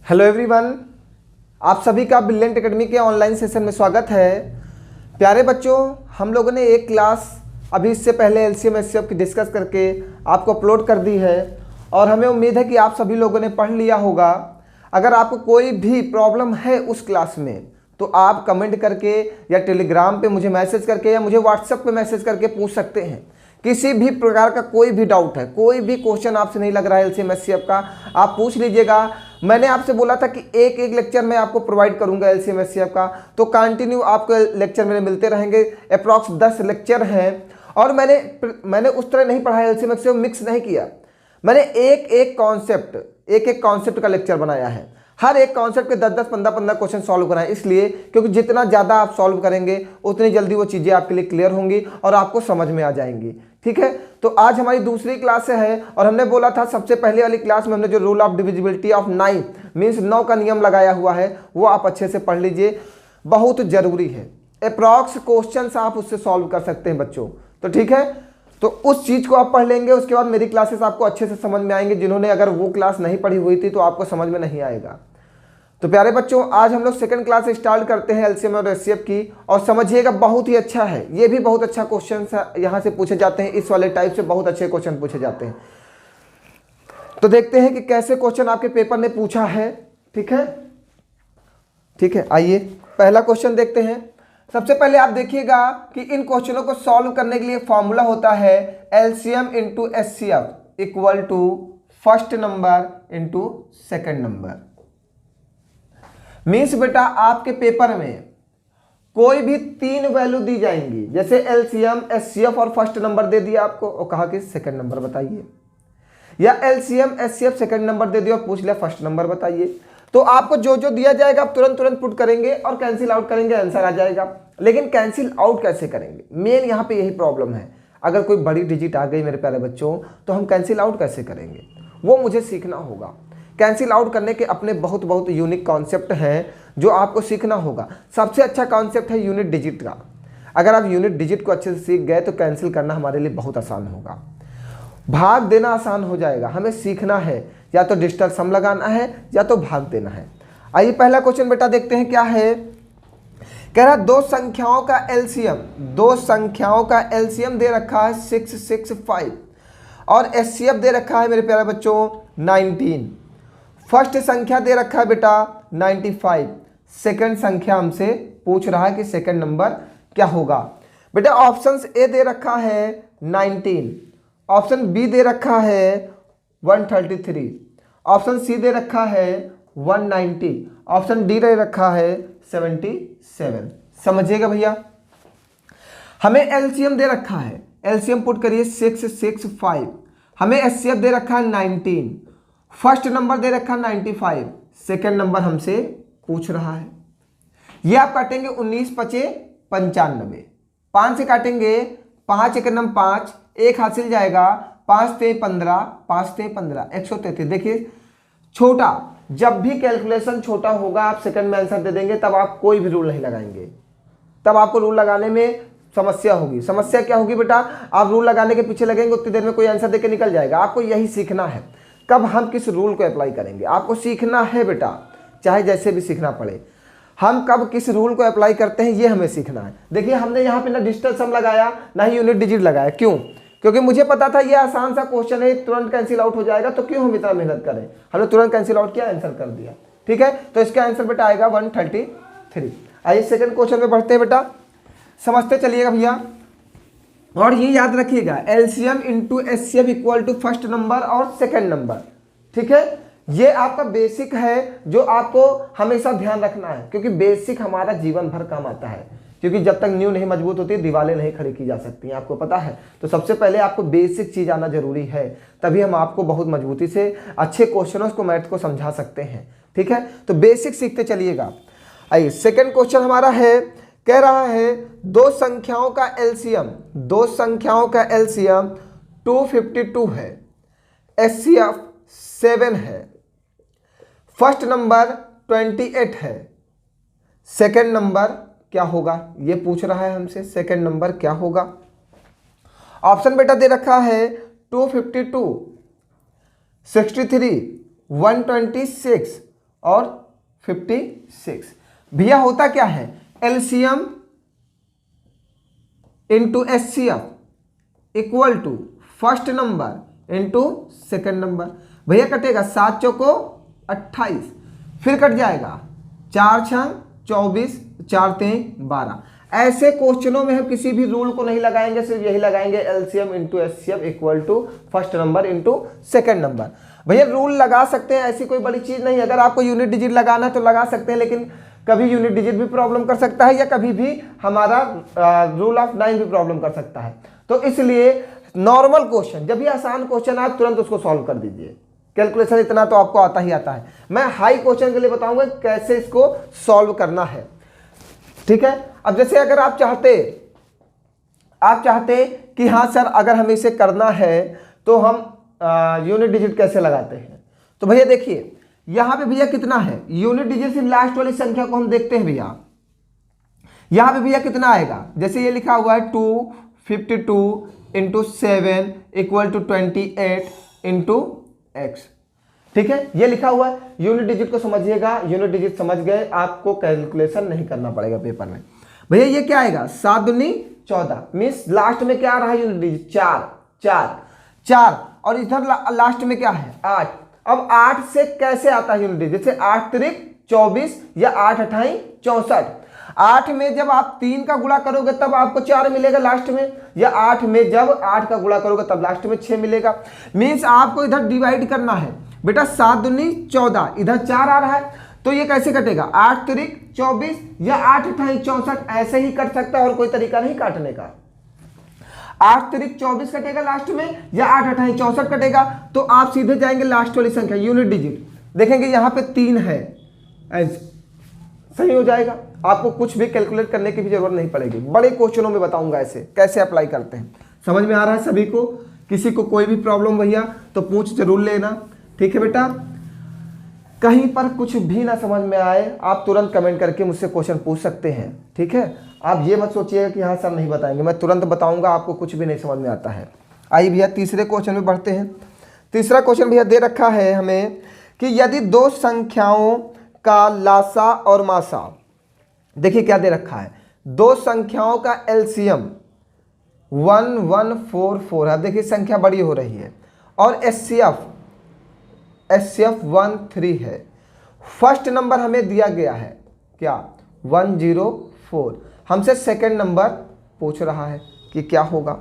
Hello everyone, आप सभी का ब्रिलियंट एकेडमी के ऑनलाइन सेशन में स्वागत है। प्यारे बच्चों, हम लोगों ने एक क्लास अभी इससे पहले एलसीएम एचसीएफ की डिस्कस करके आपको अपलोड कर दी है और हमें उम्मीद है कि आप सभी लोगों ने पढ़ लिया होगा। अगर आपको कोई भी प्रॉब्लम है उस क्लास में तो आप कमेंट करके या टेलीग्राम पे मुझे मैसेज करके या मुझे व्हाट्सएप पे मैसेज करके पूछ सकते हैं। किसी भी प्रकार का कोई भी डाउट है, कोई भी क्वेश्चन आपसे नहीं लग रहा है एलसीएम एचसीएफ का, आप पूछ लीजिएगा। मैंने आपसे बोला था कि एक एक लेक्चर मैं आपको प्रोवाइड करूंगा एलसीएम एचसीएफ का, तो कंटिन्यू आपको लेक्चर मेरे मिलते रहेंगे। अप्रॉक्स 10 लेक्चर हैं और मैंने उस तरह नहीं पढ़ाया, एलसीएम एचसीएफ मिक्स नहीं किया। मैंने एक एक कॉन्सेप्ट का लेक्चर बनाया है। हर एक कॉन्सेप्ट के 10-10, 15-15 क्वेश्चन सॉल्व कराएं, इसलिए क्योंकि जितना ज़्यादा आप सॉल्व करेंगे उतनी जल्दी वो चीज़ें आपके लिए क्लियर होंगी और आपको समझ में आ जाएंगी। ठीक है, तो आज हमारी दूसरी क्लास है और हमने बोला था सबसे पहले वाली क्लास में हमने जो rule of divisibility of 9 means 9 का नियम लगाया हुआ है वो आप अच्छे से पढ़ लीजिए, बहुत ज़रूरी है। अप्रॉक्स क्वेश्चन आप उससे सॉल्व कर सकते हैं बच्चों, तो ठीक है, तो उस चीज़ को आप पढ़ लेंगे। उसके बाद मेरी क्लासेस आपको अच्छे से समझ में आएंगे। जिन्होंने अगर वो क्लास नहीं पढ़ी हुई थी तो आपको समझ में नहीं आएगा। तो प्यारे बच्चों, आज हम लोग सेकंड क्लास स्टार्ट करते हैं एलसीएम और एचसीएफ की, और समझिएगा बहुत ही अच्छा है। ये भी बहुत अच्छा क्वेश्चन यहाँ से पूछे जाते हैं, इस वाले टाइप से बहुत अच्छे क्वेश्चन पूछे जाते हैं। तो देखते हैं कि कैसे क्वेश्चन आपके पेपर ने पूछा है। ठीक है, आइए पहला क्वेश्चन देखते हैं। सबसे पहले आप देखिएगा कि इन क्वेश्चनों को सॉल्व करने के लिए फॉर्मूला होता है LCM into HCF equal to first number into second number. Means बेटा आपके पेपर में कोई भी 3 वैल्यू दी जाएंगी, जैसे एलसीएम एचसीएफ और फर्स्ट नंबर दे दिया आपको और कहा कि सेकंड नंबर बताइए, या एलसीएम एचसीएफ सेकंड नंबर दे दिया और पूछ लिया फर्स्ट नंबर बताइए। तो आपको जो जो दिया जाएगा आप तुरंत पुट करेंगे और कैंसिल आउट करेंगे, आंसर आ जाएगा। लेकिन कैंसिल आउट कैसे करेंगे, मेन यहाँ पे यही प्रॉब्लम है। अगर कोई बड़ी डिजिट आ गई मेरे प्यारे बच्चों तो हम कैंसिल आउट कैसे करेंगे, वो मुझे सीखना होगा। कैंसिल आउट करने के अपने बहुत यूनिक कॉन्सेप्ट हैं जो आपको सीखना होगा। सबसे अच्छा कॉन्सेप्ट है यूनिट डिजिट का। अगर आप यूनिट डिजिट को अच्छे से सीख गए तो कैंसिल करना हमारे लिए बहुत आसान होगा, भाग देना आसान हो जाएगा। हमें सीखना है, या तो डिजिटल सम लगाना है या तो भाग देना है। आइए पहला क्वेश्चन बेटा देखते हैं क्या है। कह रहा दो संख्याओं का एलसीएम दे रखा है 665 और एचसीएफ दे रखा है मेरे प्यारे बच्चों 19। फर्स्ट संख्या दे रखा है बेटा 95, सेकंड संख्या हमसे पूछ रहा है कि सेकंड नंबर क्या होगा। बेटा ऑप्शन ए दे रखा है 19, ऑप्शन बी दे रखा है 133, ऑप्शन सी दे रखा है 190, ऑप्शन डी दे रखा है 77। समझिएगा भैया, हमें एलसीएम दे रखा है, एलसीएम पुट करिए 665, हमें एचसीएफ दे रखा है 19, फर्स्ट नंबर दे रखा 95, सेकेंड नंबर हमसे पूछ रहा है। ये आप काटेंगे 19 पचे 95, 5 से काटेंगे 5 एक नंबर 5, एक हासिल जाएगा 5 ते 15, 5 ते 15 133। देखिए छोटा, जब भी कैलकुलेशन छोटा होगा आप सेकंड में आंसर दे देंगे, तब आप कोई भी रूल नहीं लगाएंगे, तब आपको रूल लगाने में समस्या होगी। समस्या क्या होगी बेटा, आप रूल लगाने के पीछे लगेंगे, उतनी देर में कोई आंसर देके निकल जाएगा। आपको यही सीखना है कब हम किस रूल को अप्लाई करेंगे, आपको सीखना है बेटा, चाहे जैसे भी सीखना पड़े। हम कब किस रूल को अप्लाई करते हैं ये हमें सीखना है। देखिए हमने यहाँ पे ना डिजिटल सम लगाया ना ही यूनिट डिजिट लगाया। क्यों? क्योंकि मुझे पता था ये आसान सा क्वेश्चन है, तुरंत कैंसिल आउट हो जाएगा, तो क्यों हम इतना मेहनत करें। हमने तुरंत कैंसिल आउट किया, आंसर कर दिया। ठीक है, तो इसका आंसर बेटा आएगा 133। आइए सेकंड क्वेश्चन में बढ़ते हैं बेटा, समझते चलिएगा भैया। और ये याद रखिएगा LCM into HCF equal to first number और सेकंड नंबर। ठीक है, ये आपका बेसिक है जो आपको हमेशा ध्यान रखना है, क्योंकि बेसिक हमारा जीवन भर काम आता है। क्योंकि जब तक न्यू नहीं मजबूत होती दीवारें नहीं खड़ी की जा सकती हैं, आपको पता है। तो सबसे पहले आपको बेसिक चीज आना जरूरी है, तभी हम आपको बहुत मजबूती से अच्छे क्वेश्चनों को, मैथ को समझा सकते हैं। ठीक है, तो बेसिक सीखते चलिएगा। आइए सेकंड क्वेश्चन हमारा है, कह रहा है दो संख्याओं का एलसीएम 252 है, एचसीएफ 7 है, फर्स्ट नंबर 28 है, सेकंड नंबर क्या होगा ये पूछ रहा है हमसे। सेकंड नंबर क्या होगा? ऑप्शन बेटा दे रखा है 252, 63, 126 और 56। भैया होता क्या है, LCM into HCF equal to first number into second number. भैया कटेगा 7 चौको 28, फिर कट जाएगा 4 छंग 24, 4 तेईं 12। ऐसे क्वेश्चनों में हम किसी भी रूल को नहीं लगाएंगे, सिर्फ यही लगाएंगे LCM into HCF equal to first number into second number. भैया रूल लगा सकते हैं, ऐसी कोई बड़ी चीज नहीं। अगर आपको यूनिट डिजिट लगाना है तो लगा सकते हैं, लेकिन कभी यूनिट डिजिट भी प्रॉब्लम कर सकता है या कभी भी हमारा रूल ऑफ 9 भी प्रॉब्लम कर सकता है। तो इसलिए नॉर्मल क्वेश्चन, जब भी आसान क्वेश्चन आए तुरंत उसको सॉल्व कर दीजिए। कैलकुलेशन इतना तो आपको आता ही आता है। मैं हाई क्वेश्चन के लिए बताऊंगा कैसे इसको सॉल्व करना है, ठीक है। अब जैसे अगर आप चाहते कि हाँ सर अगर हमें इसे करना है तो हम यूनिट डिजिट कैसे लगाते हैं, तो भैया देखिए यहां पे भैया कितना है यूनिट डिजिट, सिर्फ लास्ट वाली संख्या को हम देखते हैं भैया। यहां पे भैया कितना आएगा, जैसे ये लिखा हुआ है 252 into 7 equal to 28 into X, ठीक है। ये लिखा हुआ है, यूनिट डिजिट को समझिएगा। यूनिट डिजिट समझ गए, आपको कैलकुलेशन नहीं करना पड़ेगा पेपर में। भैया ये क्या आएगा 7 दूनी 14, मीन्स लास्ट में क्या आ रहा है यूनिट डिजिट 4 और इधर लास्ट में क्या है 8। अब 8 से कैसे आता है यूनिट डिजिट, जैसे 8 तिरिक 24 या 8 अठाई 64। 8 में जब आप 3 का गुणा करोगे तब आपको 4 मिलेगा लास्ट में, या 8 में जब 8 का गुणा करोगे तब लास्ट में 6 मिलेगा। मीन्स आपको इधर डिवाइड करना है बेटा, 7 दूनी 14, इधर 4 आ रहा है, तो ये कैसे कटेगा 8 तिरिक 24 या 8 अठाई 64, ऐसे ही कट सकता है और कोई तरीका नहीं काटने का। 8 तिरिक 24 कटेगा लास्ट में या 8 अठाई 64 कटेगा, तो आप सीधे जाएंगे लास्ट वाली संख्या यूनिट डिजिट, देखेंगे यहाँ पे 3 है, ऐसे सही हो जाएगा। आपको कुछ भी कैलकुलेट करने की भी जरूरत नहीं पड़ेगी। बड़े क्वेश्चनों में बताऊंगा ऐसे कैसे अप्लाई करते हैं। समझ में आ रहा है सभी को? किसी को कोई भी प्रॉब्लम भैया तो पूछ जरूर लेना, ठीक है बेटा। कहीं पर कुछ भी ना समझ में आए आप तुरंत कमेंट करके मुझसे क्वेश्चन पूछ सकते हैं, ठीक है। आप ये मत सोचिएगा कि हाँ सर नहीं बताएंगे, मैं तुरंत बताऊंगा, आपको कुछ भी नहीं समझ में आता है। आइए भैया तीसरे क्वेश्चन में बढ़ते हैं। तीसरा क्वेश्चन भैया दे रखा है हमें कि यदि दो संख्याओं का लासा और मासा, देखिए क्या दे रखा है, दो संख्याओं का एलसीएम 1144 है, देखिए संख्या बड़ी हो रही है, और एचसीएफ 13 है। फर्स्ट नंबर हमें दिया गया है क्या 104, हमसे सेकंड नंबर पूछ रहा है कि क्या होगा।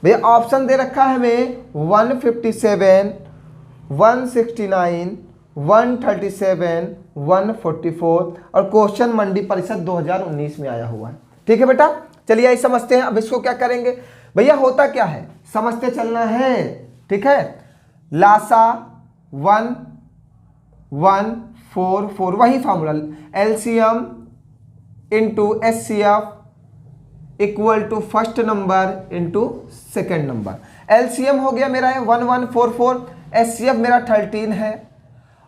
भैया ऑप्शन दे रखा है हमें 157, 169, 137, 144 और क्वेश्चन मंडी परिषद 2019 में आया हुआ है, ठीक है बेटा। चलिए आइए समझते हैं अब इसको क्या करेंगे। भैया होता क्या है समझते चलना है, ठीक है। लासा 1144, वही formula, LCM into HCF equal to first number into second number. LCM हो गया मेरा है 1144, एचसीएफ मेरा 13 है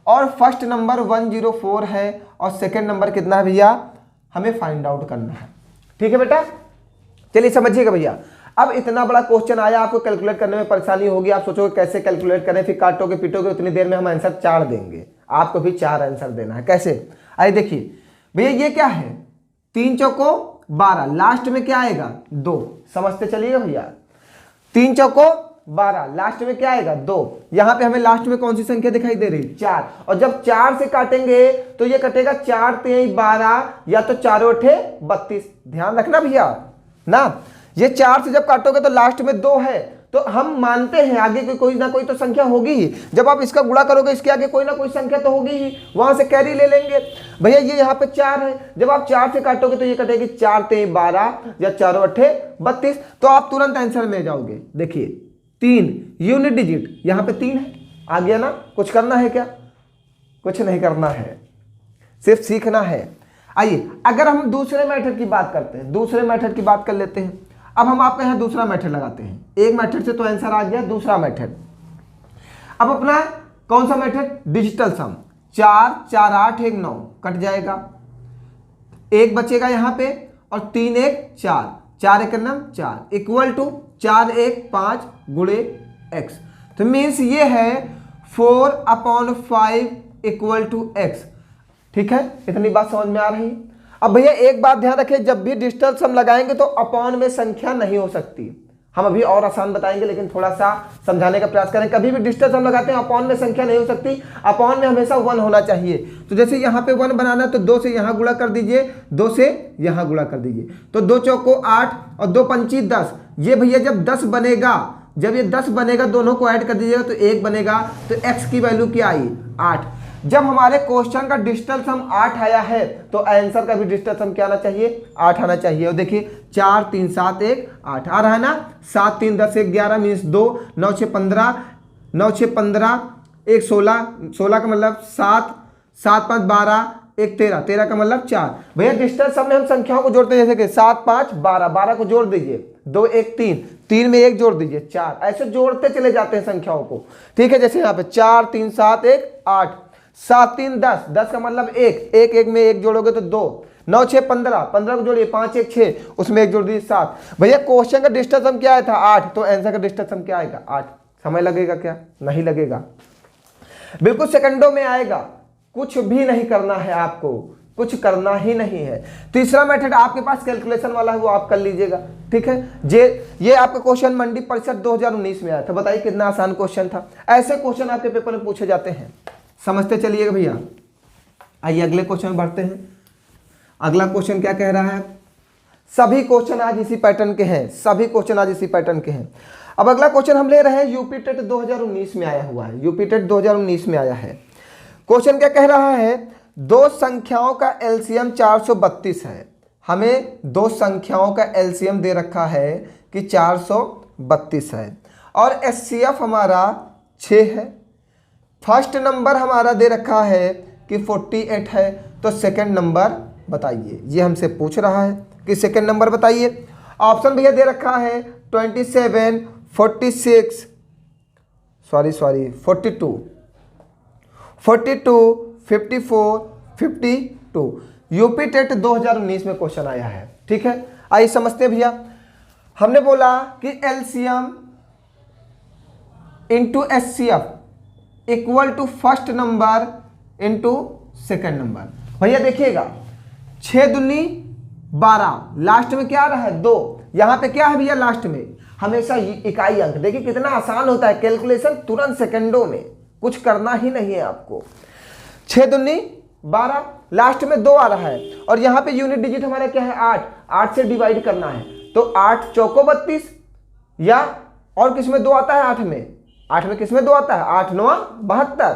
और फर्स्ट नंबर 104 है और सेकेंड नंबर कितना है भैया हमें फाइंड आउट करना है, ठीक है बेटा। चलिए समझिएगा भैया, अब इतना बड़ा क्वेश्चन आया, आपको कैलकुलेट करने में परेशानी होगी, आप सोचोगे कैसे कैलकुलेट करें, फिर काटोगे पीटोगे, उतनी देर में हम आंसर 4 देंगे, आपको भी 4 आंसर देना है। कैसे, आइए देखिए भैया ये क्या है 3 चौको 12, लास्ट में क्या आएगा 2, समझते चलिएगा भैया। 3 चौको 12, लास्ट में क्या आएगा 2, यहां पे हमें लास्ट में कौन सी संख्या दिखाई दे रही 4, और जब 4 से काटेंगे तो ये कटेगा 4 तेईं 12 या तो 4 अठे 32, ध्यान रखना भैया ना। ये 4 से जब काटोगे तो लास्ट में 2 है, तो हम मानते हैं आगे कोई ना कोई तो संख्या होगी ही। जब आप इसका गुणा करोगे इसके आगे कोई ना कोई संख्या तो होगी ही, वहां से कैरी ले लेंगे। भैया ये यहाँ पे 4 है, जब आप 4 से काटोगे तो ये कटेगी 4 तेईं 12 या 4 अठे 32, तो आप तुरंत आंसर में जाओगे। देखिए 3 यूनिट डिजिट यहाँ पे 3 है, आ गया ना। कुछ करना है क्या, कुछ नहीं करना है, सिर्फ सीखना है। आइए अगर हम दूसरे मेथड की बात करते हैं, दूसरे मेथड की बात कर लेते हैं। अब हम आपके यहाँ दूसरा मेथड लगाते हैं, एक मेथड से तो आंसर आ गया, दूसरा मेथड। अब अपना कौन सा मेथड, डिजिटल सम, 4 4 8 1 9 कट जाएगा, 1 बचेगा यहाँ पे और 3 1 4, 4 1 9 4 इक्वल टू 4 1 5 गुणे x। तो मीन्स ये है 4/5 इक्वल टू x। ठीक है, इतनी बात समझ में आ रही। अब भैया एक बात ध्यान रखें, जब भी डिजिटल सम लगाएंगे तो अपॉन में संख्या नहीं हो सकती। हम अभी और आसान बताएंगे लेकिन थोड़ा सा समझाने का प्रयास करें। कभी भी डिजिटल सम लगाते हैं अपॉन में संख्या नहीं हो सकती, अपॉन में हमेशा 1 होना चाहिए। तो जैसे यहाँ पे 1 बनाना है तो 2 से यहाँ गुणा कर दीजिए, 2 से यहाँ गुणा कर दीजिए, तो 2 चौको 8 और 2 पंची 10। ये भैया जब 10 बनेगा, जब ये 10 बनेगा दोनों को ऐड कर दीजिएगा तो 1 बनेगा, तो x की वैल्यू क्या आई 8। जब हमारे क्वेश्चन का डिजिटल सम 8 आया है तो आंसर का भी डिजिटल सम क्या आना चाहिए, 8 आना चाहिए। और देखिए 4 3 7 1 8 आ रहा है ना, 7 3 10 1 11 मीन्स 2, 9 6 15, 9 6 15 1 16, 16 का मतलब 7, 7 5 12 1 13, 13 का मतलब 4। भैया डिजिटल सम में हम संख्याओं को जोड़ते हैं, जैसे कि 7 5 12, 12 को जोड़ दीजिए, 2 1 3, 3 में 1 जोड़ दीजिए 4, ऐसे जोड़ते चले जाते हैं संख्याओं को। ठीक है, जैसे यहाँ पे 4 3 7 1 8, 7 3 10, 10 का मतलब 1, 1 1 में 1 जोड़ोगे तो 2, 9 6 15, 15 को जोड़िए 5 1 6, उसमें 1 जोड़ दीजिए 7। भैया क्वेश्चन का डिजिटल सम क्या आया था 8, तो आंसर का डिजिटल सम क्या आएगा 8। समय लगेगा क्या, नहीं लगेगा, बिल्कुल सेकंडों में आएगा। कुछ भी नहीं करना है आपको, कुछ करना ही नहीं है। तीसरा मेथड आपके पास कैलकुलेशन वाला है, वो आप कर लीजिएगा। ठीक है, ये आपका क्वेश्चन मंडी परिषद 2019 में आया था। बताइए कितना आसान क्वेश्चन था। ऐसे क्वेश्चन आपके पेपर में पूछे जाते हैं, समझते चलिएगा भैया। आइए अगले क्वेश्चन में बढ़ते हैं। अगला क्वेश्चन क्या कह रहा है, सभी क्वेश्चन आज इसी पैटर्न के हैं, सभी क्वेश्चन आज इसी पैटर्न के हैं। अब अगला क्वेश्चन हम ले रहे हैं यूपी टेट 2019 में आया हुआ है, यूपी टेट 2019 में आया है। क्वेश्चन क्या कह रहा है, दो संख्याओं का एलसीएम 432 है। हमें दो संख्याओं का एलसीएम दे रखा है कि 432 है और एचसीएफ हमारा 6 है। फर्स्ट नंबर हमारा दे रखा है कि 48 है, तो सेकंड नंबर बताइए। ये हमसे पूछ रहा है कि सेकंड नंबर बताइए। ऑप्शन भैया दे रखा है 27, 46, 42, 54, 52। यूपी टेट 2019 में क्वेश्चन आया है। ठीक है, आइए समझते हैं भैया। हमने बोला कि LCM into HCF equal to first number into second number. भैया देखिएगा 6 दूनी 12, लास्ट में क्या आ रहा है 2, यहां पे क्या है भैया लास्ट में हमेशा इकाई अंक। देखिए कितना आसान होता है कैलकुलेशन, तुरंत सेकंडों में, कुछ करना ही नहीं है आपको। 6 दूनी 12, लास्ट में 2 आ रहा है और यहाँ पे यूनिट डिजिट हमारा क्या है 8, 8 से डिवाइड करना है, तो 8 चौको 32 या और किस में 2 आता है 8 में किस में 2 आता है 8 9 72,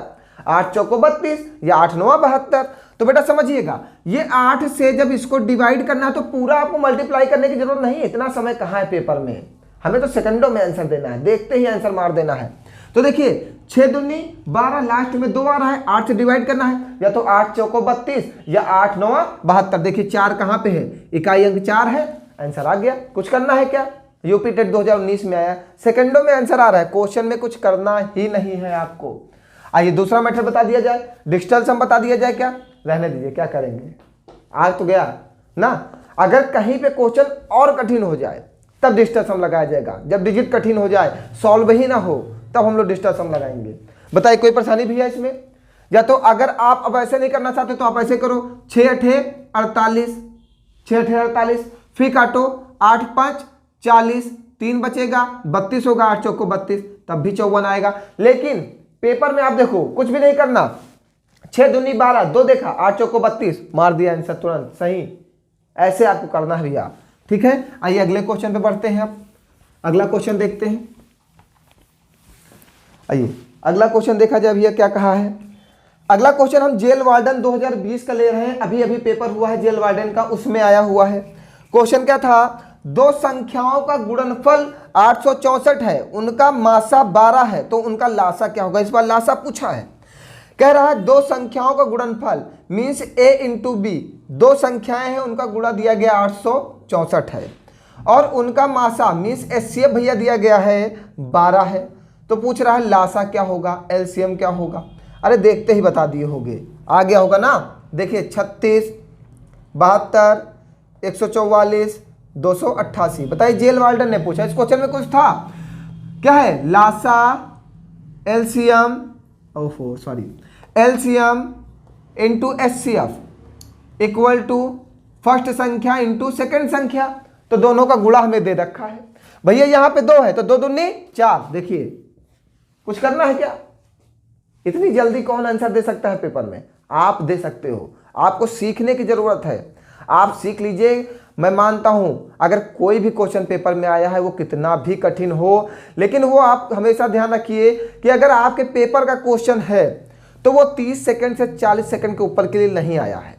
8 चौको 32 या 8 9 72। तो बेटा समझिएगा ये 8 से जब इसको डिवाइड करना है तो पूरा आपको मल्टीप्लाई करने की जरूरत नहीं है, इतना समय कहाँ है पेपर में, हमें तो सेकंडों में आंसर देना है, देखते ही आंसर मार देना है। तो देखिए 6 दूनी 12, लास्ट में 2 आ रहा है, 8 से डिवाइड करना है, या तो 8 चौको 32 या 8 9 72। देखिए 4 कहाँ पे है, इकाई अंक 4 है, आंसर आ गया। कुछ करना है क्या, यूपी टेट 2019 में आया, सेकंडों में आंसर आ रहा है, क्वेश्चन में कुछ करना ही नहीं है आपको। आइए दूसरा मेथड बता दिया जाए, डिजिटल सम बता दिया जाए। क्या रहने दीजिए, क्या करेंगे, आ तो गया ना। अगर कहीं पे क्वेश्चन और कठिन हो जाए तब डिजिटल सम लगाया जाएगा, जब डिजिट कठिन हो जाए, सॉल्व ही ना हो, तब हम लोग डिजिटल सम लगाएंगे। बताइए कोई परेशानी भी है इसमें? या तो अगर आप अब ऐसे नहीं करना चाहते तो आप ऐसे करो 6 8 48, 6 8 48, फिर काटो 8 5 40, 3 बचेगा 32 होगा, 8 चौको 32, तब भी 54 आएगा। लेकिन पेपर में आप देखो कुछ भी नहीं करना, 6 दूनी 12, 2 देखा, 8 चौको 32, मार दिया आंसर तुरंत सही। ऐसे आपको करना है भैया। ठीक है, आइए अगले क्वेश्चन पे बढ़ते हैं। अब अगला क्वेश्चन देखते हैं। आइए अगला क्वेश्चन देखा जाए भैया क्या कहा है। अगला क्वेश्चन हम जेल वार्डन 2020 का ले रहे हैं, अभी अभी पेपर हुआ है जेल वार्डन का, उसमें आया हुआ है। क्वेश्चन क्या था, दो संख्याओं का गुणनफल 864 है, उनका मासा 12 है, तो उनका लासा क्या होगा। इस बार लासा पूछा है, कह रहा है दो संख्याओं का गुणनफल मीन्स a इंटू बी, दो संख्याएं हैं उनका गुणा दिया गया 864 है और उनका मासा मीन्स एचसीएफ भैया दिया गया है 12 है। तो पूछ रहा है लासा क्या होगा, एलसीएम क्या होगा। अरे देखते ही बता दिए होगे, आ गया होगा ना। देखिए 36, 72, 144, 288। बताइए जेल वार्डन ने पूछा, इस क्वेश्चन में कुछ था क्या है, लासा LCM, LCM into HCF equal to first संख्या इंटू सेकेंड संख्या। तो दोनों का गुणा हमें दे रखा है भैया, यहाँ पे 2 है तो 2 दूनी 4। देखिए कुछ करना है क्या? इतनी जल्दी कौन आंसर दे सकता है पेपर में? आप दे सकते हो, आपको सीखने की जरूरत है, आप सीख लीजिए। मैं मानता हूं अगर कोई भी क्वेश्चन पेपर में आया है वो कितना भी कठिन हो, लेकिन वो आप हमेशा ध्यान रखिए कि अगर आपके पेपर का क्वेश्चन है तो वो 30 सेकंड से 40 सेकंड के ऊपर के लिए नहीं आया है।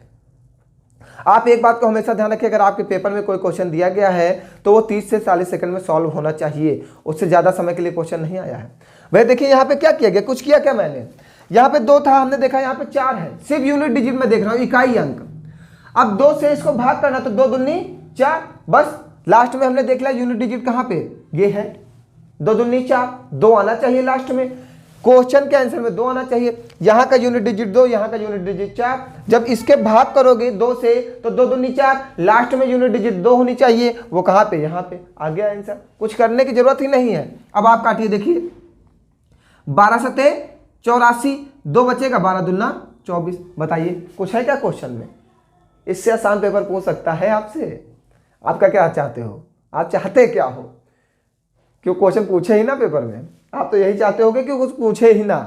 आप एक बात को हमेशा ध्यान रखिए, अगर आपके पेपर में कोई क्वेश्चन दिया गया है तो वो 30 से 40 सेकंड में सॉल्व होना चाहिए, उससे ज़्यादा समय के लिए क्वेश्चन नहीं आया है। भाई देखिए यहाँ पे क्या किया गया, कुछ किया क्या मैंने? यहाँ पे 2 था, हमने देखा यहाँ पे 4 है, सिर्फ यूनिट डिजिट में देख रहा हूँ, इकाई अंक। अब 2 से इसको भाग करना तो 2 दूनी 4, बस लास्ट में हमने देख लिया यूनिट डिजिट कहाँ पे, ये है 2 दूनी 4, 2 आना चाहिए लास्ट में, क्वेश्चन के आंसर में 2 आना चाहिए। यहाँ का यूनिट डिजिट 2, यहाँ का यूनिट डिजिट 4, जब इसके भाग करोगे 2 से तो 2 दूनी 4, लास्ट में यूनिट डिजिट 2 होनी चाहिए, वो कहाँ पे, यहाँ पे आ गया आंसर। कुछ करने की जरूरत ही नहीं है। अब आप काटिए, देखिए 12 सते 84, 2 बचेगा, 12 दूना 24। बताइए कुछ है क्या क्वेश्चन में? इससे आसान पेपर पूछ सकता है आपसे? आपका क्या चाहते हो, आप चाहते क्या हो? क्यों क्वेश्चन पूछे ही ना पेपर में, आप तो यही चाहते हो कि क्यों कुछ पूछे ही ना,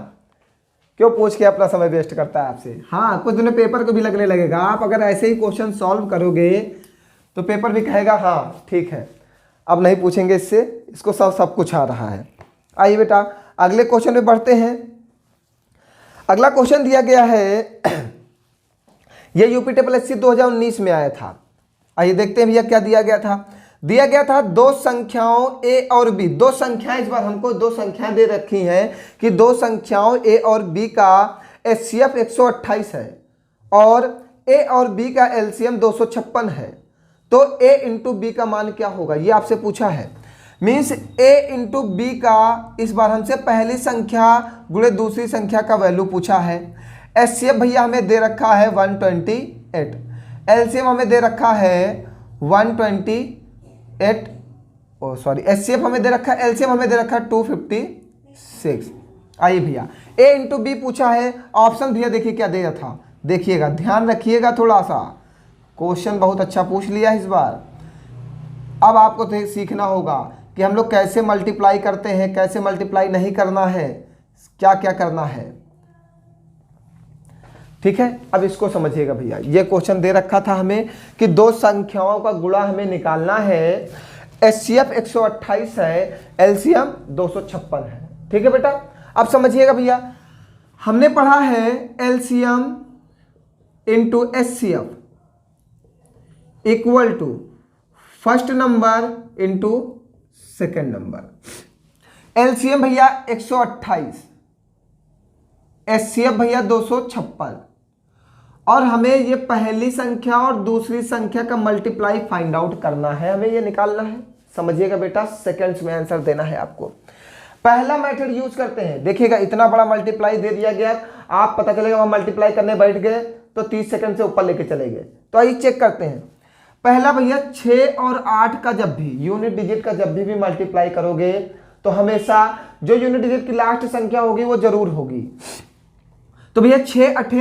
क्यों पूछ के अपना समय वेस्ट करता है आपसे। हाँ, कुछ दिन पेपर को भी लगने लगेगा, आप अगर ऐसे ही क्वेश्चन सॉल्व करोगे तो पेपर भी कहेगा हाँ ठीक है अब नहीं पूछेंगे इससे, इसको सब कुछ आ रहा है। आइए बेटा अगले क्वेश्चन में बढ़ते हैं। अगला क्वेश्चन दिया गया है, यह यूपीटीएससी 2019 में आया था। आइए देखते हैं भैया क्या दिया गया था। दिया गया था 2 संख्याओं a और b, 2 संख्याएं, इस बार हमको 2 संख्याएं दे रखी हैं कि 2 संख्याओं a और b का HCF 128 है और a और b का LCM 256 है, तो a इंटू b का मान क्या होगा, ये आपसे पूछा है। मीन्स a इंटू b का इस बार हमसे पहली संख्या गुणे दूसरी संख्या का वैल्यू पूछा है। HCF भैया हमें दे रखा है 128, LCM हमें दे रखा है 128, HCF हमें दे रखा है, LCM हमें दे रखा है 256। आइए भैया a इंटू बी पूछा है, ऑप्शन भैया देखिए क्या दिया था, देखिएगा ध्यान रखिएगा, थोड़ा सा क्वेश्चन बहुत अच्छा पूछ लिया इस बार। अब आपको सीखना होगा कि हम लोग कैसे मल्टीप्लाई करते हैं, कैसे मल्टीप्लाई नहीं करना है, क्या क्या करना है, ठीक है। अब इसको समझिएगा भैया, ये क्वेश्चन दे रखा था हमें कि 2 संख्याओं का गुणा हमें निकालना है, HCF 128 है, LCM 256 है, ठीक है बेटा। अब समझिएगा भैया, हमने पढ़ा है LCM into HCF equal to first number into second number. LCM भैया 128, HCF भैया 256, और हमें ये पहली संख्या और दूसरी संख्या का मल्टीप्लाई फाइंड आउट करना है, हमें ये निकालना है। समझिएगा बेटा, सेकंड्स में आंसर देना है आपको। पहला मेथड यूज करते हैं, देखिएगा इतना बड़ा मल्टीप्लाई दे दिया गया, आप पता चलेगा वहां मल्टीप्लाई करने बैठ गए तो 30 सेकंड से ऊपर लेके चले गए। तो आइए चेक करते हैं। पहला भैया 6 और 8 का जब भी यूनिट डिजिट का जब भी मल्टीप्लाई करोगे तो हमेशा जो यूनिट डिजिट की लास्ट संख्या होगी वो जरूर होगी। तो भैया 6 8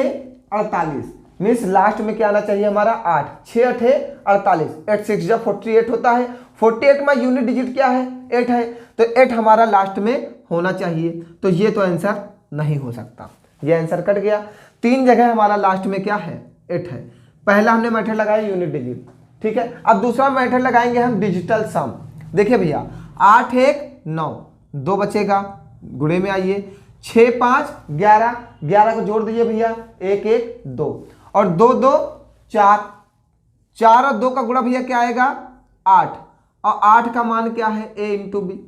48 मीन्स लास्ट में क्या आना चाहिए हमारा 8, 6 8 48, 8 6 जब 48 होता है, 48 में यूनिट डिजिट क्या है 8 है, तो 8 हमारा लास्ट में होना चाहिए। तो ये तो आंसर नहीं हो सकता, ये आंसर कट गया। 3 जगह हमारा लास्ट में क्या है 8 है। पहला हमने मेथड लगाया यूनिट डिजिट, ठीक है। अब दूसरा मेथड लगाएंगे हम डिजिटल सम। देखिए भैया 8 1 9, 2 बचेगा, गुणे में आइए 6 5 11, 11 को जोड़ दीजिए भैया 1 1 2, और 2 2 4, 4 और 2 का गुणा भैया क्या आएगा 8, और 8 का मान क्या है a इंटू बी।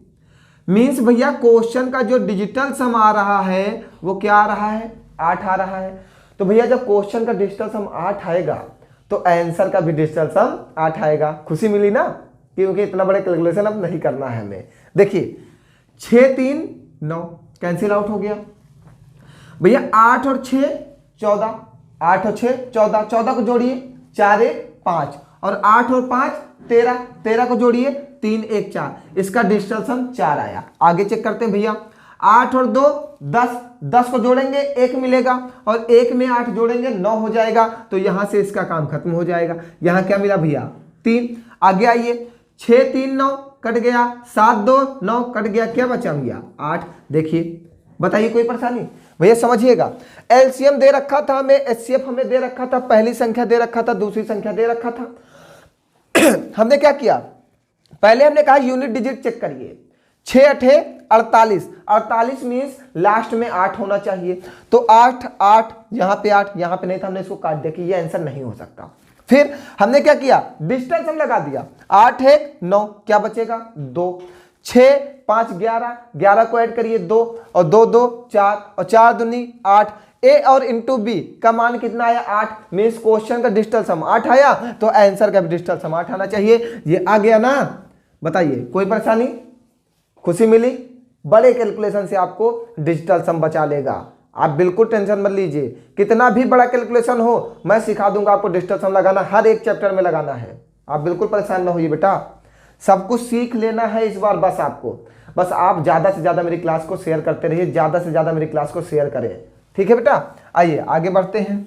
मीन्स भैया क्वेश्चन का जो डिजिटल सम आ रहा है वो क्या आ रहा है 8 आ रहा है। तो भैया जब क्वेश्चन का डिजिटल सम 8 आएगा तो आंसर का भी डिजिटल सम 8 आएगा। खुशी मिली ना, क्योंकि इतना बड़े कैलकुलेशन अब नहीं करना है हमें। देखिए 6 3 9 कैंसिल आउट हो गया भैया, 8 और 6 14, 8 और 6 14, 14 को जोड़िए 4 1 5, और 8 और 5 13, 13 को जोड़िए 3 1 4, इसका डिजिटल सम 4 आया। आगे चेक करते हैं भैया, 8 और 2 10, 10 को जोड़ेंगे 1 मिलेगा और 1 में 8 जोड़ेंगे 9 हो जाएगा। तो यहां से इसका काम खत्म हो जाएगा। यहां क्या मिला भैया 3। आगे आइए 6 3 9 कट गया, 7 2 9 कट गया, क्या बचा भैया 8। देखिए बताइए कोई परेशानी भैया, समझिएगा। एलसीएम दे रखा था हमें, एचसीएफ हमें दे रखा था, पहली संख्या दे रखा था, दूसरी संख्या दे रखा था। हमने क्या किया, पहले हमने कहा यूनिट डिजिट चेक करिए। 6 8 48, 48 मीन्स लास्ट में 8 होना चाहिए। तो 8 8 यहाँ पे 8, यहाँ पे नहीं था, हमने इसको काट दिया कि ये आंसर नहीं हो सकता। फिर हमने क्या किया, डिजिटल सम लगा दिया। 8 1 9, क्या बचेगा 2, 6 5 11, 11 को ऐड करिए 2 और 2 2 4 और 4 दूनी 8। ए और इंटू बी का मान कितना आया 8, मीन्स क्वेश्चन का डिजिटल सम 8 आया, तो आंसर का भी डिजिटल सम 8 आना चाहिए। ये आ गया ना, बताइए कोई परेशानी, खुशी मिली। बड़े कैलकुलेशन से आपको डिजिटल सम बचा लेगा, आप बिल्कुल टेंशन मत लीजिए। कितना भी बड़ा कैलकुलेशन हो मैं सिखा दूंगा आपको, डिजिटल सम लगाना हर एक चैप्टर में लगाना है। आप बिल्कुल परेशान ना होइए बेटा, सब कुछ सीख लेना है इस बार। बस आपको, बस आप ज़्यादा से ज़्यादा मेरी क्लास को शेयर करते रहिए, ज़्यादा से ज़्यादा मेरी क्लास को शेयर करें, ठीक है बेटा। आइए आगे बढ़ते हैं,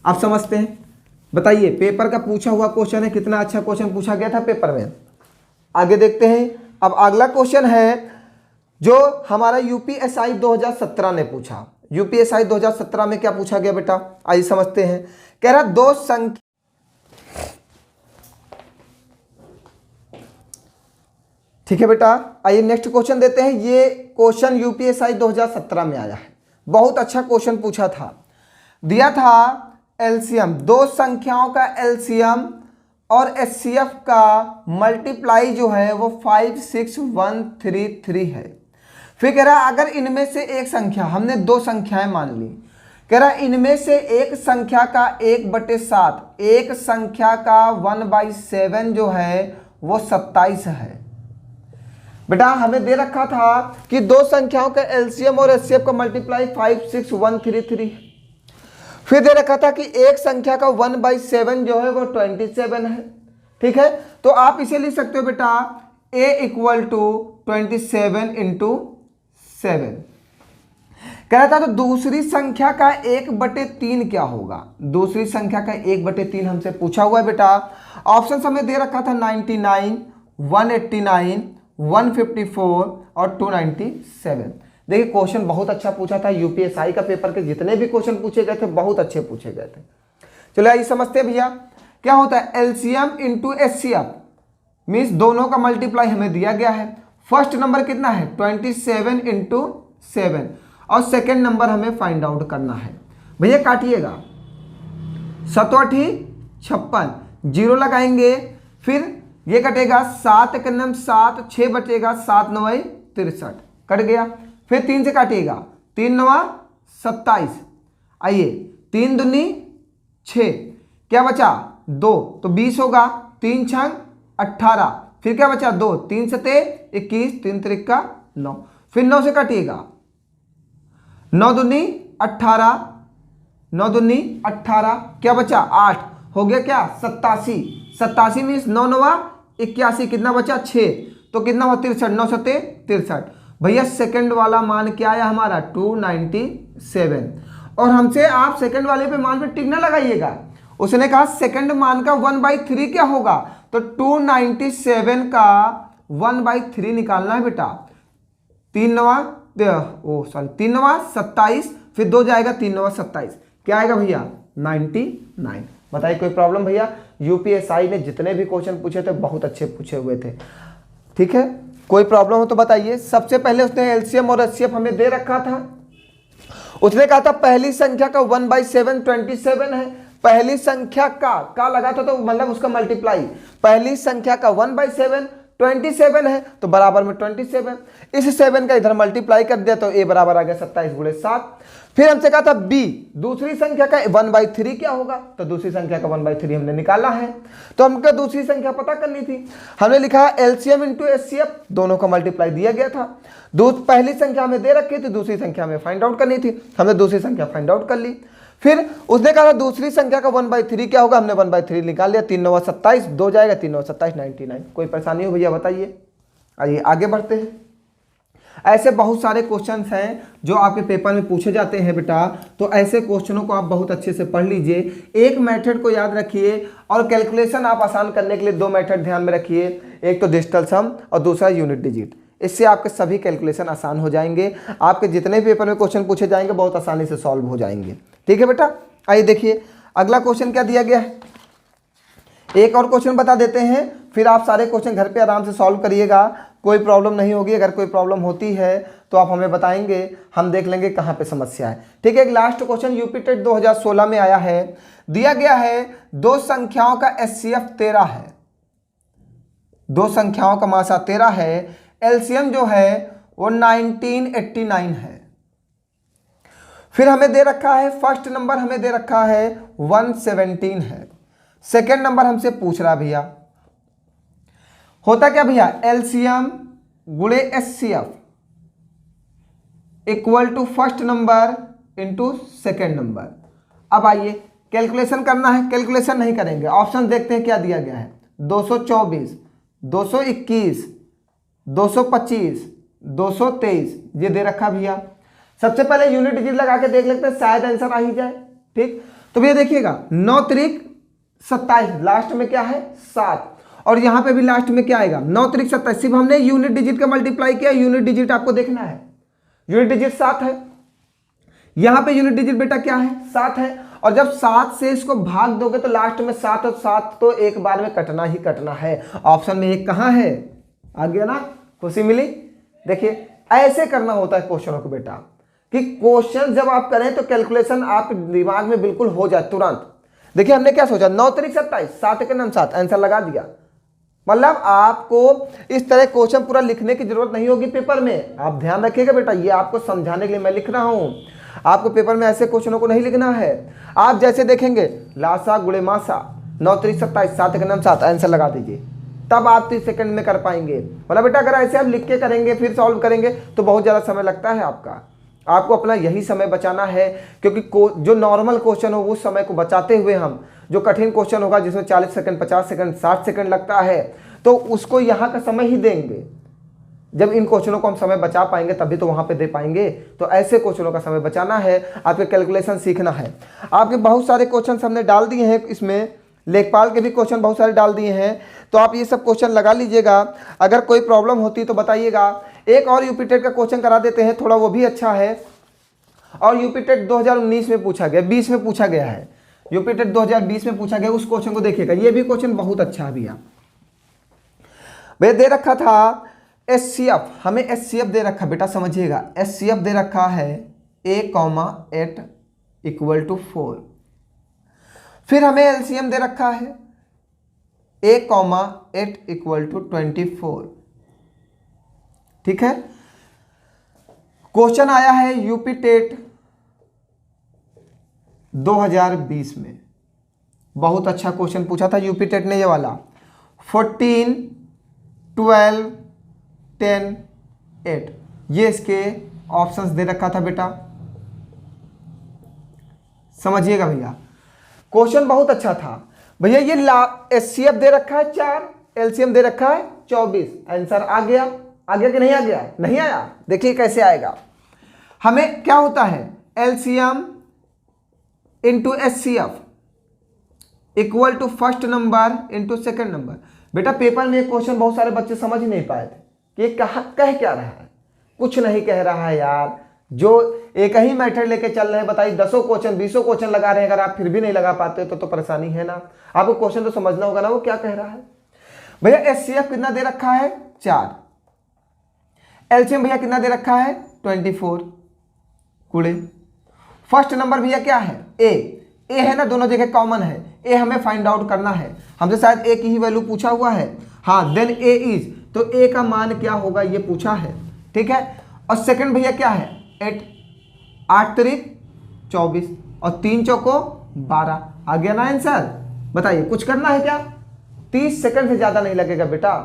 आप समझते हैं। बताइए पेपर का पूछा हुआ क्वेश्चन है, कितना अच्छा क्वेश्चन पूछा गया था पेपर में। आगे देखते हैं। अब अगला क्वेश्चन है जो हमारा यूपीएसआई 2017 ने पूछा। यूपीएसआई 2017 में क्या पूछा गया बेटा, आइए समझते हैं। कह रहा दो संख्या, ठीक है बेटा। आइए नेक्स्ट क्वेश्चन देते हैं। ये क्वेश्चन यूपीएसआई 2017 में आया है, बहुत अच्छा क्वेश्चन पूछा था। दिया था एलसीएम, दो संख्याओं का एलसीएम और एचसीएफ का मल्टीप्लाई जो है वो 56133 है। फिर कह रहा अगर इनमें से एक संख्या, हमने दो संख्याएं मान ली, कह रहा इनमें से एक संख्या का 1/7, एक संख्या का 1/7 जो है वो 27 है। बेटा हमें दे रखा था कि दो संख्याओं का एलसीएम और एचसीएफ का मल्टीप्लाई 56133 है। फिर दे रखा था कि एक संख्या का 1/7 जो है वो 27 है, ठीक है। तो आप इसे लिख सकते हो बेटा a = 27 × 7। कह रहा था तो दूसरी संख्या का 1/3 क्या होगा, दूसरी संख्या का 1/3 हमसे पूछा हुआ है बेटा। ऑप्शन हमें दे रखा था 99, 189, 154 और 297। देखिए क्वेश्चन बहुत अच्छा पूछा था, यूपीएसआई का पेपर के जितने भी क्वेश्चन पूछे गए थे बहुत अच्छे पूछे गए थे। चलो आइए समझते हैं भैया क्या होता है एलसीएम इंटू एचसीएफ, मीन्स दोनों का मल्टीप्लाई हमें दिया गया है। फर्स्ट नंबर कितना है 27 × 7 और सेकेंड नंबर हमें फाइंड आउट करना है। भैया काटिएगा, 7 8 56, 0 लगाएंगे, फिर ये कटेगा 7 × 9 7, 6 बचेगा, 7 9 63 कट गया। फिर 3 से काटिएगा, 3 9 27, आइए 3 दूनी 6, क्या बचा 2, तो 20 होगा, 3 6 18, फिर क्या बचा 2, 3 7 21, 3 3 9, फिर 9 से काटिएगा, 9 दूनी 18, 9 दूनी 18, क्या बचा 8, हो गया क्या 87, 87 मीन्स 9 9 81, कितना बचा 6, तो कितना हुआ 63, 9 7 63। भैया सेकंड वाला मान क्या आया हमारा 297। और हमसे आप सेकंड वाले पे मान पे टिक ना लगाइएगा, उसने कहा सेकंड मान का 1/3 क्या होगा, तो 297 का 1/3 निकालना है बेटा। 3 9 27, फिर 2 जाएगा 3 9 27, क्या आएगा भैया 99। बताइए कोई प्रॉब्लम भैया। यूपीएसआई ने जितने भी क्वेश्चन पूछे थे बहुत अच्छे पूछे हुए थे, ठीक है। कोई प्रॉब्लम हो तो बताइए। सबसे पहले उसने एलसीएम और एचसीएफ हमें दे रखा था, उसने कहा था पहली संख्या का 1/7 27 है। पहली संख्या का लगा था तो मतलब उसका मल्टीप्लाई, पहली संख्या का 1/7 27 है तो बराबर में 27, इस 7 का इधर मल्टीप्लाई कर दिया तो a बराबर आ गया 27 × 7। फिर हमसे कहा था b, दूसरी संख्या का 1/3 क्या होगा, तो दूसरी संख्या का 1/3 हमने निकाला है, तो हमको दूसरी संख्या पता करनी थी। हमने लिखा एलसीएम इंटू एचसीएफ, दोनों का मल्टीप्लाई दिया गया था। पहली संख्या हमें दे रखी थी, दूसरी संख्या हमें फाइंड आउट करनी थी, हमने दूसरी संख्या फाइंड आउट कर ली। फिर उसने कहा दूसरी संख्या का 1/3 क्या होगा, हमने 1/3 निकाल लिया, 3 9 27, 2 जाएगा 3 9 27 99। कोई परेशानी हो भैया बताइए। आइए आगे बढ़ते हैं। ऐसे बहुत सारे क्वेश्चंस हैं जो आपके पेपर में पूछे जाते हैं बेटा, तो ऐसे क्वेश्चनों को आप बहुत अच्छे से पढ़ लीजिए। एक मेथड को याद रखिए और कैलकुलेशन आप आसान करने के लिए दो मेथड ध्यान में रखिए, एक तो डिजिटल सम और दूसरा यूनिट डिजिट। इससे आपके सभी कैलकुलेशन आसान हो जाएंगे, आपके जितने पेपर में क्वेश्चन पूछे जाएंगे बहुत आसानी से सॉल्व हो जाएंगे। ठीक है बेटा, आइए देखिए अगला क्वेश्चन क्या दिया गया है। एक और क्वेश्चन बता देते हैं, फिर आप सारे क्वेश्चन घर पे आराम से सॉल्व करिएगा, कोई प्रॉब्लम नहीं होगी। अगर कोई प्रॉब्लम होती है तो आप हमें बताएंगे, हम देख लेंगे कहाँ पे समस्या है। ठीक है, एक लास्ट क्वेश्चन यूपी टेट 2016 में आया है, दिया गया है दो संख्याओं का एचसीएफ 13 है, दो संख्याओं का मासा 13 है, एलसीएम जो है वो 1989 है। फिर हमें दे रखा है फर्स्ट नंबर हमें दे रखा है 117 है, सेकेंड नंबर हमसे पूछ रहा भैया होता क्या भैया, एलसीएम गुणे HCF equal to first number into second number. अब आइए कैलकुलेशन करना है, कैलकुलेशन नहीं करेंगे, ऑप्शन देखते हैं क्या दिया गया है। 224, 221, 225, 223 ये दे रखा भैया। सबसे पहले यूनिट डिजिट लगा के देख लेते हैं, शायद आंसर आ ही जाए। ठीक, तो भैया देखिएगा 9 त्रिक 27, लास्ट में क्या है 7, और यहां पे भी लास्ट में क्या आएगा 9 त्रिक 27। सिर्फ हमने यूनिट डिजिट का मल्टीप्लाई किया, यूनिट डिजिट आपको देखना है, यूनिट डिजिट 7 है, यहां पे यूनिट डिजिट बेटा क्या है 7 है, और जब 7 से इसको भाग दोगे तो लास्ट में 7 और 7 तो एक बार में कटना ही कटना है। ऑप्शन में एक कहां है, आ गया ना, खुशी मिली। देखिए ऐसे करना होता है क्वेश्चनों को बेटा, कि क्वेश्चन जब आप करें तो कैलकुलेशन आप दिमाग में बिल्कुल हो जाए तुरंत। देखिए हमने क्या सोचा 9 त्रिक 27, 7 के नाम 7, आंसर लगा दिया। मतलब आपको इस तरह क्वेश्चन पूरा लिखने की जरूरत नहीं होगी पेपर में, आप ध्यान रखिएगा बेटा, ये आपको समझाने के लिए मैं लिख रहा हूं, आपको पेपर में ऐसे क्वेश्चनों को नहीं लिखना है। आप जैसे देखेंगे लासा गुणे मासा 9 त्रिक 27, 7 के नाम 7, आंसर लगा दीजिए, तब आप 30 सेकंड में कर पाएंगे। मतलब बेटा अगर ऐसे आप लिख के करेंगे फिर सॉल्व करेंगे तो बहुत ज़्यादा समय लगता है आपका, आपको अपना यही समय बचाना है, क्योंकि जो नॉर्मल क्वेश्चन हो उस समय को बचाते हुए हम जो कठिन क्वेश्चन होगा जिसमें 40 सेकंड 50 सेकंड 60 सेकंड लगता है तो उसको यहाँ का समय ही देंगे। जब इन क्वेश्चनों को हम समय बचा पाएंगे तभी तो वहाँ पे दे पाएंगे, तो ऐसे क्वेश्चनों का समय बचाना है, आपके कैलकुलेशन सीखना है। आपके बहुत सारे क्वेश्चन हमने डाल दिए हैं, इसमें लेखपाल के भी क्वेश्चन बहुत सारे डाल दिए हैं, तो आप ये सब क्वेश्चन लगा लीजिएगा। अगर कोई प्रॉब्लम होती तो बताइएगा। एक और यूपी टेट का क्वेश्चन करा देते हैं, थोड़ा वो भी अच्छा है, और यूपी टेट 2019 में पूछा गया, 20 में पूछा गया है, यूपी टेट 2020 में पूछा गया, उस क्वेश्चन को देखिएगा। ये भी क्वेश्चन बहुत अच्छा है भैया। भैया दे रखा था एचसीएफ, हमें एचसीएफ दे रखा बेटा, समझिएगा एचसीएफ दे रखा है a,8 इक्वल टू 4। फिर हमें एलसीएम दे रखा है a,8 इक्वल टू 24। ठीक है, क्वेश्चन आया है यूपी टेट 2020 में, बहुत अच्छा क्वेश्चन पूछा था यूपी टेट ने ये वाला, 14, 12, 10, 8 ये इसके ऑप्शंस दे रखा था बेटा, समझिएगा भैया। क्वेश्चन बहुत अच्छा था भैया। ये एचसीएफ दे रखा है 4, एलसीएम दे रखा है 24, आंसर आ गया कि नहीं आ गया, नहीं आया। देखिए कैसे आएगा, हमें क्या होता है LCM into HCF equal to first number into second number. बेटा पेपर में एक क्वेश्चन बहुत सारे बच्चे समझ ही नहीं पाए थे कि ये कह क्या रहा है, कुछ नहीं कह रहा है यार, जो एक ही मेथड लेके चल रहे हैं, बताइए 10 क्वेश्चन 20 क्वेश्चन लगा रहे हैं, अगर आप फिर भी नहीं लगा पाते तो परेशानी है ना। आपको क्वेश्चन तो समझना होगा ना वो क्या कह रहा है। भैया एचसीएफ कितना दे रखा है 4, एलसीएम भैया कितना दे रखा है 24 कुड़े, फर्स्ट नंबर भैया क्या है ए है ना, दोनों जगह कॉमन है, ए हमें फाइंड आउट करना है, हमसे शायद ए की ही वैल्यू पूछा हुआ है। हाँ, देन ए इज, तो ए का मान क्या होगा ये पूछा है। ठीक है, और सेकंड भैया क्या है 8, 8 त्रिक 24 और 3 चौको 12, आ गया ना आंसर। बताइए कुछ करना है क्या, 30 सेकंड से ज़्यादा नहीं लगेगा बेटा।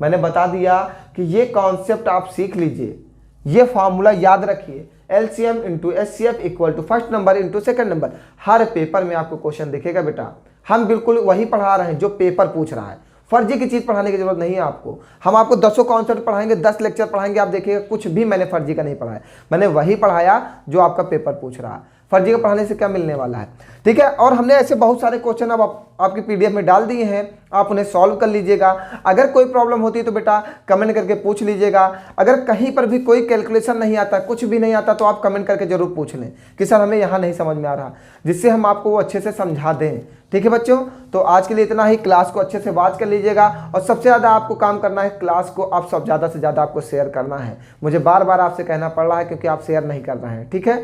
मैंने बता दिया कि ये कॉन्सेप्ट आप सीख लीजिए, ये फॉर्मूला याद रखिए, LCM into HCF equal to first number into second number. हर पेपर में आपको क्वेश्चन दिखेगा बेटा, हम बिल्कुल वही पढ़ा रहे हैं जो पेपर पूछ रहा है, फर्जी की चीज़ पढ़ाने की जरूरत नहीं है आपको। हम आपको 10 कॉन्सेप्ट पढ़ाएंगे, 10 लेक्चर पढ़ाएंगे, आप देखिएगा कुछ भी मैंने फर्जी का नहीं पढ़ाया। मैंने वही पढ़ाया जो आपका पेपर पूछ रहा है। फर्जी का पढ़ाने से क्या मिलने वाला है, ठीक है। और हमने ऐसे बहुत सारे क्वेश्चन अब आपकी पीडीएफ में डाल दिए हैं, आप उन्हें सॉल्व कर लीजिएगा। अगर कोई प्रॉब्लम होती है तो बेटा कमेंट करके पूछ लीजिएगा। अगर कहीं पर भी कोई कैलकुलेशन नहीं आता, कुछ भी नहीं आता, तो आप कमेंट करके जरूर पूछ लें कि सर हमें यहाँ नहीं समझ में आ रहा, जिससे हम आपको वो अच्छे से समझा दें। ठीक है बच्चों, तो आज के लिए इतना ही। क्लास को अच्छे से वॉच कर लीजिएगा और सबसे ज़्यादा आपको काम करना है, क्लास को आप सब ज़्यादा से ज़्यादा आपको शेयर करना है। मुझे बार बार आपसे कहना पड़ रहा है क्योंकि आप शेयर नहीं कर रहे हैं, ठीक है।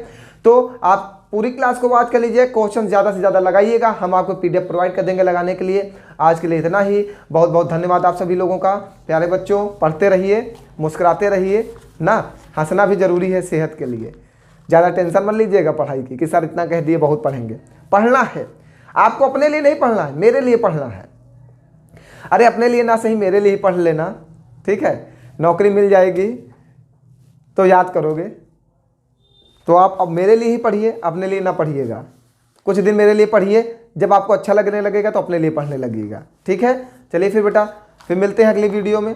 तो आप पूरी क्लास को वॉच कर लीजिए, क्वेश्चन ज़्यादा से ज़्यादा लगाइएगा, हम आपको पीडीएफ प्रोवाइड कर देंगे लगाने के लिए। आज के लिए इतना ही। बहुत बहुत धन्यवाद आप सभी लोगों का। प्यारे बच्चों, पढ़ते रहिए, मुस्कुराते रहिए ना, हंसना भी ज़रूरी है सेहत के लिए। ज़्यादा टेंशन मत लीजिएगा पढ़ाई की कि सर इतना कह दिए बहुत पढ़ेंगे। पढ़ना है आपको, अपने लिए नहीं पढ़ना है, मेरे लिए पढ़ना है। अरे अपने लिए ना सही मेरे लिए पढ़ लेना, ठीक है। नौकरी मिल जाएगी तो याद करोगे, तो आप अब मेरे लिए ही पढ़िए, अपने लिए ना पढ़िएगा। कुछ दिन मेरे लिए पढ़िए, जब आपको अच्छा लगने लगेगा तो अपने लिए पढ़ने लगेगा, ठीक है। चलिए फिर बेटा, फिर मिलते हैं अगली वीडियो में।